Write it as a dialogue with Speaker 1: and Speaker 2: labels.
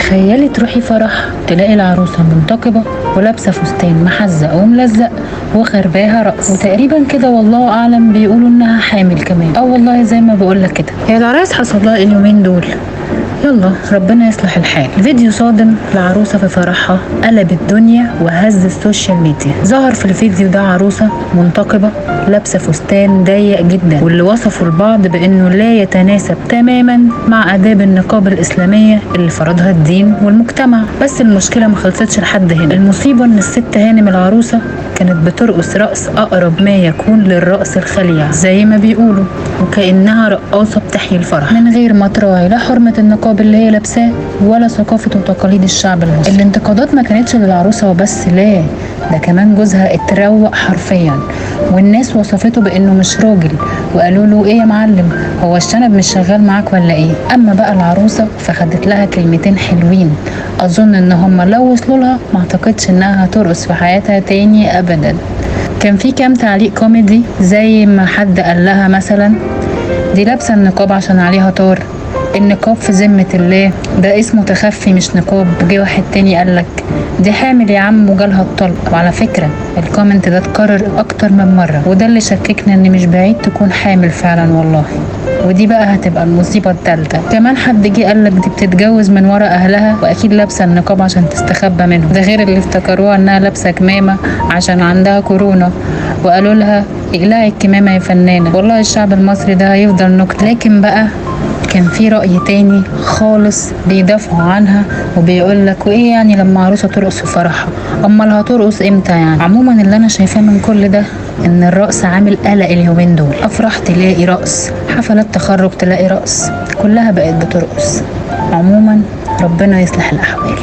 Speaker 1: تخيلي تروحي فرح تلاقي العروسة منتقبة ولابسة فستان محزق وملزق وخرباها رأس، وتقريبا كده والله أعلم بيقولوا إنها حامل كمان. والله زي ما بقولك كده هي العرايس حصل لها اليومين دول. يلا ربنا يصلح الحال. فيديو صادم لعروسة في فرحها قلب الدنيا وهز السوشيال ميديا. ظهر في الفيديو ده عروسة منتقبة لابسة فستان ضيق جدا، واللي وصفوا البعض بانه لا يتناسب تماما مع آداب النقاب الإسلامية اللي فرضها الدين والمجتمع. بس المشكلة ما خلصتش لحد هنا. المصيبة ان الست هانم العروسة كانت بترقص رقص أقرب ما يكون للرقص الخليع زي ما بيقولوا، وكأنها رقاصة بتحيي الفرح من غير ما تراعي لا حرمة النقاب اللي هي لابساه ولا ثقافة وتقاليد الشعب المصري. الانتقادات ما كانتش للعروسة وبس، لا ده كمان جوزها اتروق حرفيا، والناس وصفته بانه مش راجل، وقالوا له ايه يا معلم، هو الشنب مش شغال معاك ولا ايه؟ اما بقى العروسة فخدت لها كلمتين حلوين اظن ان هم لو وصلوا لها ما اعتقدش انها هترقص في حياتها تاني ابدا. كان في كام تعليق كوميدي زي ما حد قال لها مثلا دي لابسه النقاب عشان عليها طار، النقاب في ذمة الله ده اسمه تخفي مش نقاب. جه واحد تاني قالك دي حامل يا عم وجالها الطلق. وعلى فكرة الكومنت ده اتكرر اكتر من مرة، وده اللي شككنا ان مش بعيد تكون حامل فعلا والله، ودي بقى هتبقى المصيبة التالتة. كمان حد جه قالك دي بتتجوز من ورا اهلها واكيد لابسة النقاب عشان تستخبى منهم، ده غير اللي افتكروها انها لابسة كمامة عشان عندها كورونا وقالوا لها اقلعي الكمامة يا فنانة. والله الشعب المصري ده هيفضل نكتة. لكن بقى كان في رأي تاني خالص بيدافعوا عنها وبيقول لك وايه يعني لما عروسة ترقص في فرحها، امال هترقص امتى يعني؟ عموما اللي انا شايفاه من كل ده ان الرقص عامل قلق اليومين دول. افراح تلاقي رقص، حفلات تخرج تلاقي رقص، كلها بقت بترقص. عموما ربنا يصلح الاحوال.